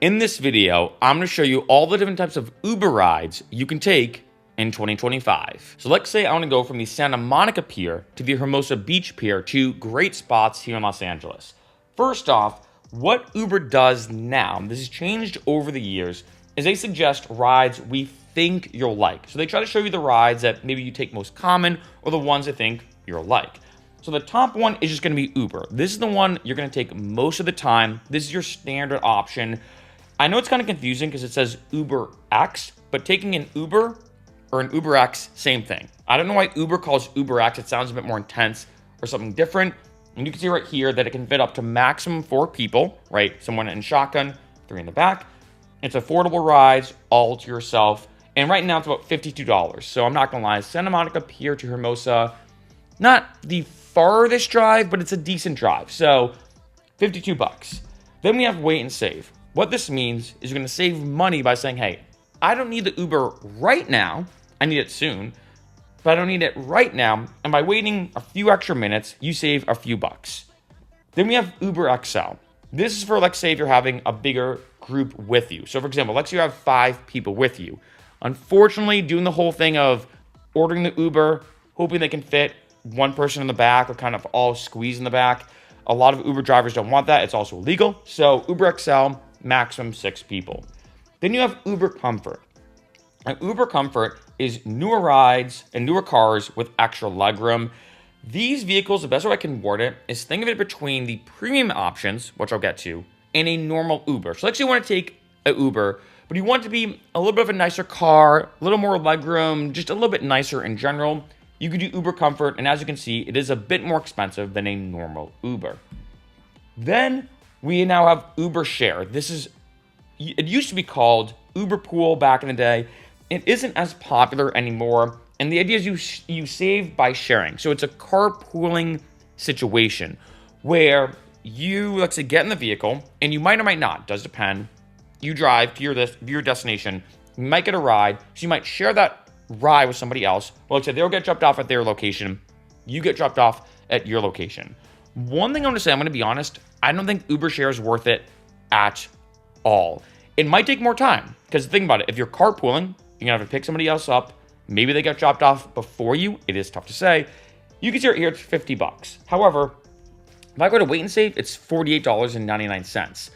In this video, I'm going to show you all the different types of Uber rides you can take in 2025. So let's say I want to go from the Santa Monica Pier to the Hermosa Beach Pier, two great spots here in Los Angeles. First off, what Uber does now, and this has changed over the years, is they suggest rides we think you'll like. So they try to show you the rides that maybe you take most common or the ones they think you'll like. So the top one is just going to be Uber. This is the one you're going to take most of the time. This is your standard option. I know it's kind of confusing because it says Uber X, but taking an Uber or an Uber X, same thing. I don't know why Uber calls Uber X. It sounds a bit more intense or something different. And you can see right here that it can fit up to maximum 4 people, right? Someone in shotgun, 3 in the back. It's affordable rides, all to yourself. And right now it's about $52. So I'm not going to lie, Santa Monica Pier to Hermosa, not the farthest drive, but it's a decent drive. So $52. Then we have Wait and Save. What this means is you're going to save money by saying, hey, I don't need the Uber right now. I need it soon, but I don't need it right now. And by waiting a few extra minutes, you save a few bucks. Then we have Uber XL. This is for, let's say, if you're having a bigger group with you. So for example, let's say you have 5 people with you. Unfortunately, doing the whole thing of ordering the Uber, hoping they can fit one person in the back or kind of all squeeze in the back. A lot of Uber drivers don't want that. It's also illegal. So Uber XL, maximum 6 people. Then you have Uber Comfort. And Uber Comfort is newer rides and newer cars with extra legroom. These vehicles, the best way I can word it, is think of it between the premium options, which I'll get to, and a normal Uber. So let's say you want to take an Uber, but you want it to be a little bit of a nicer car, a little more legroom, just a little bit nicer in general. You could do Uber Comfort, and as you can see, it is a bit more expensive than a normal Uber. Then we now have Uber Share. It used to be called Uber Pool back in the day. It isn't as popular anymore. And the idea is you save by sharing. So it's a carpooling situation where you, let's say, get in the vehicle, and you might or might not, does depend. You drive to your destination. You might get a ride. So you might share that ride with somebody else. Well, let's say they'll get dropped off at their location. You get dropped off at your location. One thing I'm going to say, I'm going to be honest, I don't think Uber Share is worth it at all. It might take more time because think about it. If you're carpooling, you're going to have to pick somebody else up. Maybe they get dropped off before you. It is tough to say. You can see right here, it's $50. However, if I go to Wait and Save, it's $48.99.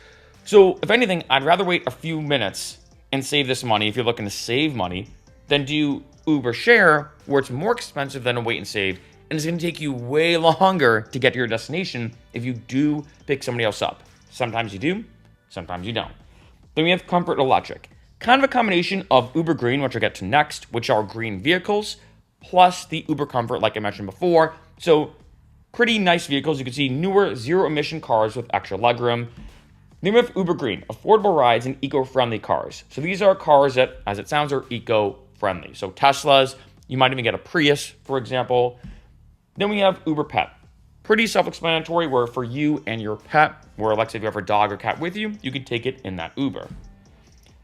So if anything, I'd rather wait a few minutes and save this money if you're looking to save money than do Uber Share where it's more expensive than a Wait and Save. And it's going to take you way longer to get to your destination if you do pick somebody else up. Sometimes you do, sometimes you don't. Then we have Comfort Electric. Kind of a combination of Uber Green, which I'll get to next, which are green vehicles, plus the Uber Comfort, like I mentioned before. So pretty nice vehicles. You can see newer zero-emission cars with extra legroom. Then we have Uber Green, affordable rides and eco-friendly cars. So these are cars that, as it sounds, are eco-friendly. So Teslas, you might even get a Prius, for example. Then we have Uber Pet. Pretty self-explanatory where for you and your pet, where let's say if you have a dog or cat with you, you can take it in that Uber.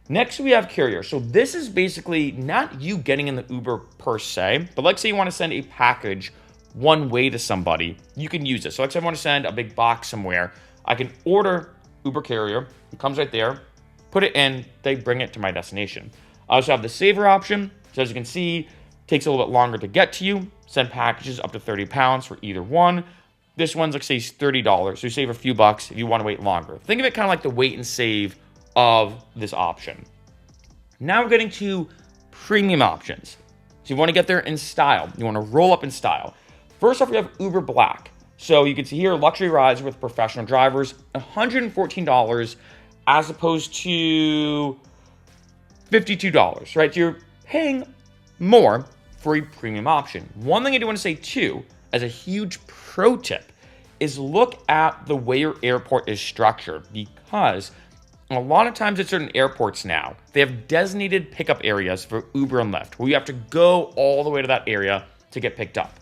Next, we have Carrier. So this is basically not you getting in the Uber per se, but let's say you want to send a package one way to somebody, you can use it. So let's say I want to send a big box somewhere. I can order Uber Carrier. It comes right there, put it in, they bring it to my destination. I also have the Saver option. So as you can see, takes a little bit longer to get to you. Send packages up to 30 pounds for either one. This one's like say $30, so you save a few bucks if you want to wait longer. Think of it kind of like the Wait and Save of this option. Now we're getting to premium options. So you want to get there in style. You want to roll up in style. First off, we have Uber Black. So you can see here, luxury rides with professional drivers, $114 as opposed to $52, right? So you're paying more for a premium option. One thing I do want to say too, as a huge pro tip, is look at the way your airport is structured, because a lot of times at certain airports now, they have designated pickup areas for Uber and Lyft, where you have to go all the way to that area to get picked up.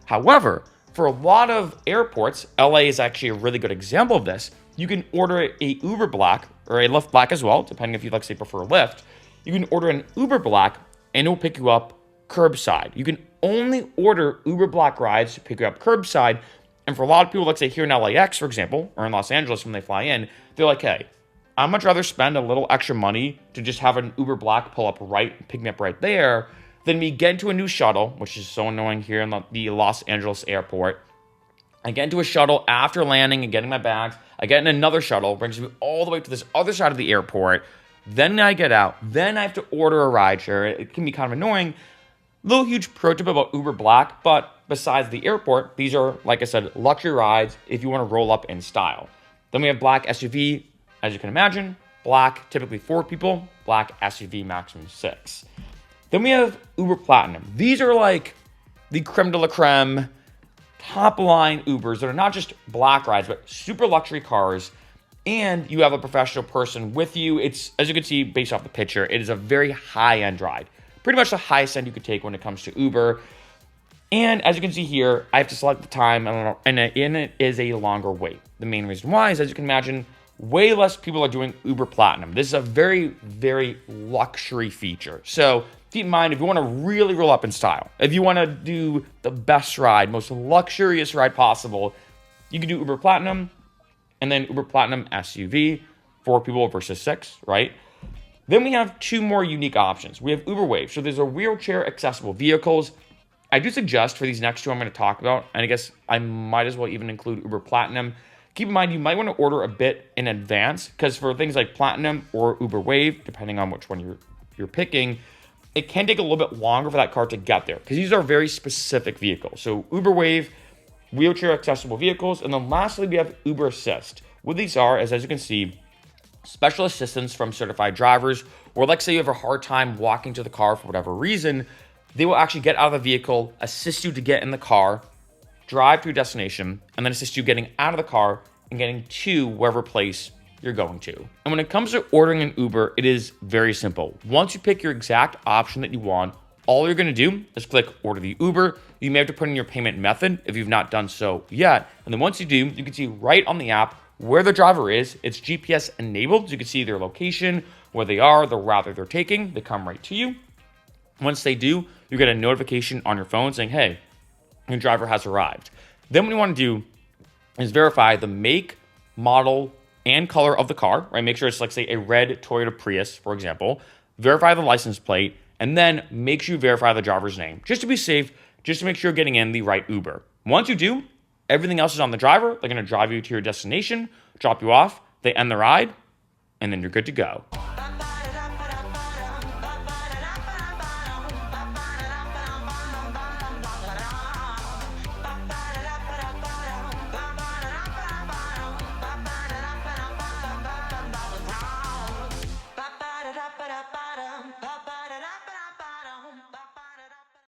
However, for a lot of airports, LA is actually a really good example of this. You can order a Uber Black or a Lyft Black as well, depending if you like say prefer Lyft. You can order an Uber Black and it will pick you up curbside. You can only order Uber Black rides to pick you up curbside. And for a lot of people, let's say here in LAX, for example, or in Los Angeles when they fly in, they're like, hey, I'd much rather spend a little extra money to just have an Uber Black pull up right, pick me up right there, than me get into a new shuttle, which is so annoying here in the Los Angeles airport. I get into a shuttle after landing and getting my bags. I get in another shuttle, brings me all the way to this other side of the airport. Then I get out. Then I have to order a rideshare. It can be kind of annoying. Little huge pro tip about Uber Black, but besides the airport, these are, like I said, luxury rides if you want to roll up in style. Then we have Black SUV, as you can imagine. Black, typically 4 people. Black SUV, maximum 6. Then we have Uber Platinum. These are like the creme de la creme, top line Ubers that are not just black rides, but super luxury cars. And you have a professional person with you. It's, as you can see based off the picture, it is a very high-end ride. Pretty much the highest end you could take when it comes to Uber. And as you can see here, I have to select the time, and it is a longer wait. The main reason why is, as you can imagine, way less people are doing Uber Platinum. This is a very, very luxury feature. So keep in mind, if you want to really roll up in style, if you want to do the best ride, most luxurious ride possible, you can do Uber Platinum, and then Uber Platinum SUV, 4 people versus 6, right? Then we have 2 more unique options. We have Uber Wave. So there's a wheelchair accessible vehicles. I do suggest for these next 2 I'm going to talk about, and I guess I might as well even include Uber Platinum. Keep in mind, you might want to order a bit in advance, because for things like Platinum or Uber Wave, depending on which one you're picking, it can take a little bit longer for that car to get there, because these are very specific vehicles. So Uber Wave, wheelchair accessible vehicles, and then lastly, we have Uber Assist. What these are is, as you can see, special assistance from certified drivers, or like say you have a hard time walking to the car for whatever reason, they will actually get out of the vehicle, assist you to get in the car, drive to your destination, and then assist you getting out of the car and getting to wherever place you're going to. And when it comes to ordering an Uber, it is very simple. Once you pick your exact option that you want, all you're going to do is click order the Uber. You may have to put in your payment method if you've not done so yet. And then once you do, you can see right on the app where the driver is. It's GPS enabled, so you can see their location, where they are, the route that they're taking. They come right to you. Once they do, you get a notification on your phone saying, hey, your driver has arrived. Then what you want to do is verify the make, model, and color of the car, right? Make sure it's like, say, a red Toyota Prius, for example. Verify the license plate, and then make sure you verify the driver's name, just to be safe, just to make sure you're getting in the right Uber. Once you do, everything else is on the driver. They're going to drive you to your destination, drop you off, they end the ride, and then you're good to go.